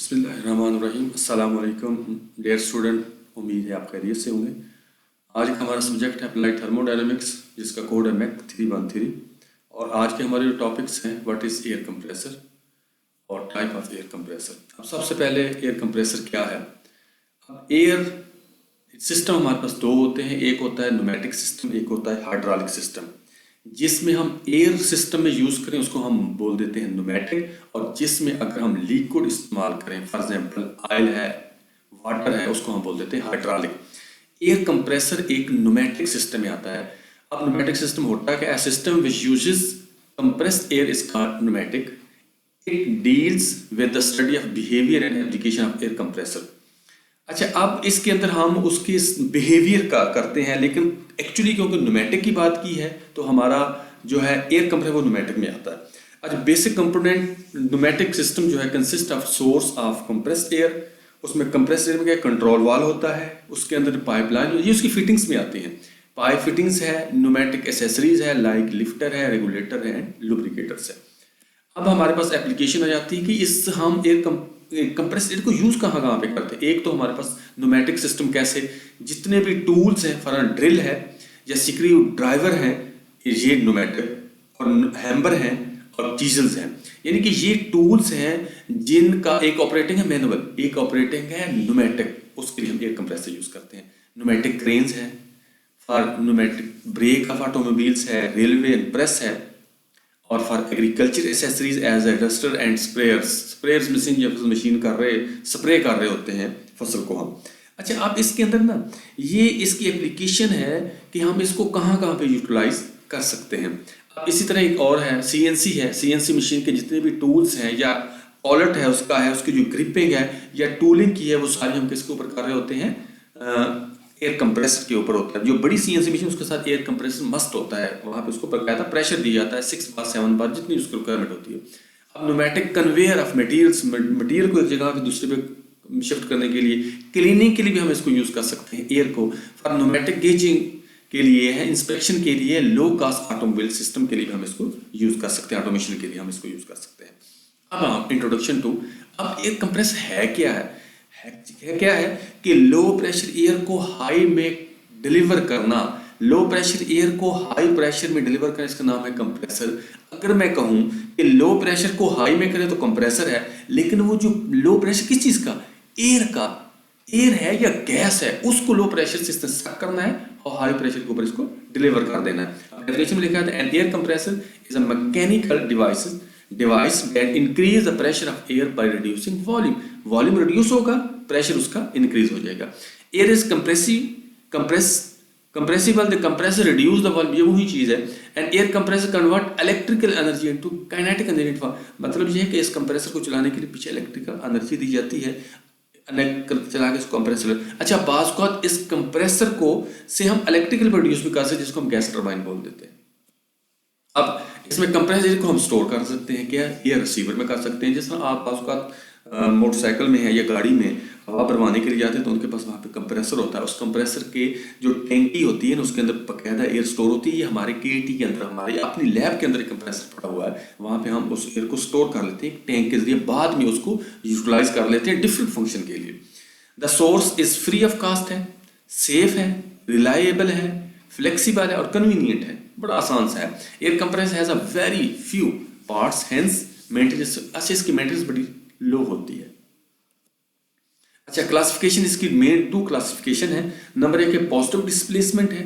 बिस्मिल्लाहिर्रहमानिर्रहीम। अस्सलाम वालेकुम डियर स्टूडेंट, उम्मीद है आप खैरियत से होंगे। आज का हमारा सब्जेक्ट है अप्लाइड थर्मोडायनामिक्स, जिसका कोड है MEC 313। और आज के हमारे जो टॉपिक्स हैं व्हाट इज़ एयर कंप्रेसर और टाइप ऑफ एयर कंप्रेसर। अब सबसे पहले एयर कंप्रेसर क्या है। अब एयर सिस्टम हमारे पास दो होते हैं, एक होता है न्यूमेटिक सिस्टम, एक होता है हाइड्रोलिक सिस्टम। जिसमें हम एयर सिस्टम में यूज़ करें उसको हम बोल देते हैं न्यूमेटिक, और जिसमें अगर हम लिक्विड इस्तेमाल करें, फॉर एग्जांपल ऑयल है, वाटर है, उसको हम बोल देते हैं हाइड्रोलिक। एयर कंप्रेसर एक न्यूमेटिक सिस्टम में आता है। अब न्यूमेटिक सिस्टम होता है, system which uses compressed air is called pneumatic. It deals with the study of behaviour and application of air compressor. अच्छा, अब इसके अंदर हम उसके बिहेवियर का करते हैं, लेकिन एक्चुअली क्योंकि न्यूमेटिक की बात की है तो हमारा जो है एयर कंप्रेसर वो न्यूमेटिक में आता है। अच्छा, बेसिक कंपोनेंट न्यूमेटिक सिस्टम जो है consist of source of compressed air. उसमें कंप्रेस्ड एयर में क्या कंट्रोल वाल होता है, उसके अंदर पाइपलाइन, ये उसकी फिटिंग्स में आती हैं। पाइप फिटिंग्स है, न्यूमेटिक एसेसरीज है लाइक लिफ्टर है, रेगुलेटर है एंड लुब्रिकेटर्स है। अब हमारे पास एप्लीकेशन आ जाती है कि इस हम एयर कंप्रेस्ड एयर को यूज़ कहाँ कहाँ पे करते हैं। एक तो हमारे पास न्यूमेटिक सिस्टम कैसे, जितने भी टूल्स हैं, फॉर ड्रिल है या स्क्रू ड्राइवर हैं, ये न्यूमेटिक, और हैमर हैं और चीजल्स हैं। यानी कि ये टूल्स हैं जिनका एक ऑपरेटिंग है मैनुअल, एक ऑपरेटिंग है न्यूमेटिक, उसके लिए हम एयर कंप्रेसर यूज़ करते हैं। न्यूमेटिक क्रेन्स है, for pneumatic brake of automobiles है, रेलवे एंड प्रेस है, और for agriculture accessories as a duster and sprayers machine कर रहे स्प्रे कर रहे होते हैं फसल को हम। अच्छा, अब इसके अंदर ना ये इसकी एप्लीकेशन है कि हम इसको कहाँ कहाँ पे यूटिलाइज कर सकते हैं। अब इसी तरह एक और है CNC है। CNC मशीन के जितने भी टूल्स हैं या ऑलट है उसका है, उसकी जो ग्रिपिंग है या टूलिंग की है, वो सारी हम किसके ऊपर कर रहे होते हैं, एयर कंप्रेसर के ऊपर होता है। जो बड़ी CNC मशीन उसके साथ एयर कंप्रेसर मस्ट होता है, वहाँ पे उसको बकायदा प्रेशर दिया जाता है 6 बार 7 बार, जितनी उसकी रिक्वायरमेंट होती है। अब न्यूमेटिक कन्वेयर ऑफ मटेरियल को एक जगह पे दूसरे पे शिफ्ट करने के लिए, क्लीनिंग के लिए भी हम इसको यूज़ कर सकते हैं एयर को। फॉर न्यूमेटिक गेजिंग के लिए है, इंस्पेक्शन के लिए, लो कास्ट ऑटोमोबाइल सिस्टम के लिए भी हम इसको यूज़ कर सकते हैं, ऑटोमेशन के लिए हम इसको यूज़ कर सकते हैं। अब हम इंट्रोडक्शन टू, अब एयर कंप्रेसर है क्या है कि लो प्रेशर एयर को हाई में डिलीवर करना, लो प्रेशर एयर को हाई प्रेशर में डिलीवर करना, इसका नाम है कंप्रेसर। अगर मैं कहूं कि लो प्रेशर को हाई में करे तो कंप्रेसर है, लेकिन वो जो लो प्रेशर किस चीज का, एयर है या गैस है, उसको लो प्रेशर से सक करना है और हाई प्रेशर के ऊपर इसको डिलीवर कर देना है। डेफिनेशन में लिखा है an air compressor is a mechanical device that increase the pressure of air by reducing volume reduce होगा, प्रेशर उसका इंक्रीज हो जाएगा। Air is compressible, the compressor reduce the volume, ये वही चीज है। And air compressor convert electrical energy into kinetic energy. मतलब ये है कि इस कंप्रेसर को चलाने के लिए पीछे इलेक्ट्रिकल एनर्जी दी जाती है, चला के इसको कंप्रेसर। अच्छा, बाज़ को इस कंप्रेसर को से हम इलेक्ट्रिकल प्रोड्यूस भी कर सकते हैं, जिसको हम गैस टरबाइन बोल देते हैं। अब इसमें कंप्रेसर को हम स्टोर कर सकते हैं, क्या एयर रिसीवर में कर सकते हैं। जिस तरह आप बाज़ का मोटरसाइकिल में है या गाड़ी में हवा भरवाने के लिए जाते हैं तो उनके पास वहाँ पे कंप्रेसर होता है। उस कंप्रेसर के जो टैंकी होती है ना, उसके अंदर बकायदा एयर स्टोर होती है। ये हमारे KT के अंदर, हमारे अपनी लैब के अंदर एक कंप्रेसर पड़ा हुआ है, वहाँ पे हम उस एयर को स्टोर कर लेते हैं टैंक के जरिए, बाद में उसको यूटिलाइज कर लेते हैं डिफरेंट फंक्शन के लिए। The source is free of cost है, सेफ है, रिलायबल है, फ्लेक्सिबल है और कन्वीनियंट है, बड़ा आसान सा है। Air compressor has a very few parts, hence maintenance, अच्छा इसकी मेंटेनेंस बड़ी लो होती है। अच्छा, क्लासिफिकेशन इसकी मेन 2 क्लासिफिकेशन है। नंबर 1 है पॉजिटिव डिस्प्लेसमेंट है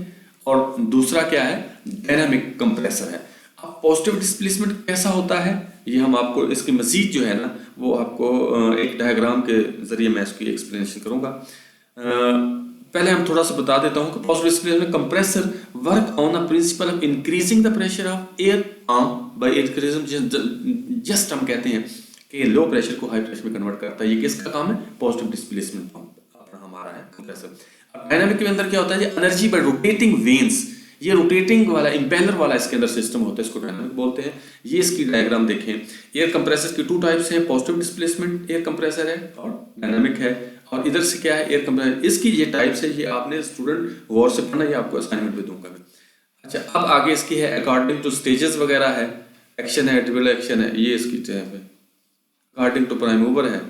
और दूसरा क्या है, डायनामिक कंप्रेसर है। अब पॉजिटिव डिस्प्लेसमेंट कैसा होता है, ये हम आपको इसकी मजीद जो है ना वो आपको एक डायग्राम के जरिए मैं इसकी एक्सप्लेनेशन करूंगा। पहले हम थोड़ा सा बता देता हूँ कि positive displacement compressor work on the principle of increasing the pressure of air by increasing, just हम कहते हैं कि लो प्रेशर को हाई प्रेशर में कन्वर्ट करता है। ये किसका काम है, पॉजिटिव डिस्प्लेसमेंट हमारा है कंप्रेसर। अब डायनामिक के अंदर क्या होता है, एनर्जी बाय रोटेटिंग वेन्स, ये रोटेटिंग वाला इंपेलर वाला इसके अंदर सिस्टम होता है, इसको डायनामिक बोलते हैं। ये इसकी डायग्राम देखें। एयर कंप्रेसर की 2 टाइप्स हैं, पॉजिटिव डिस्प्लेसमेंट एयर कंप्रेसर है और डायनामिक है। और इधर से क्या है, एयर कंप्रेसर, इसकी ये टाइप्स है, ये आपने स्टूडेंट गौर से पढ़ना, ये आपको असाइनमेंट में दूंगा मैं। अच्छा, अब आगे इसकी है अकॉर्डिंग टू स्टेजेस वगैरह है, एक्शन है, ट्रिपल एक्शन है, ये इसकी टाइप है। अकॉर्डिंग टू प्राइम मूवर है,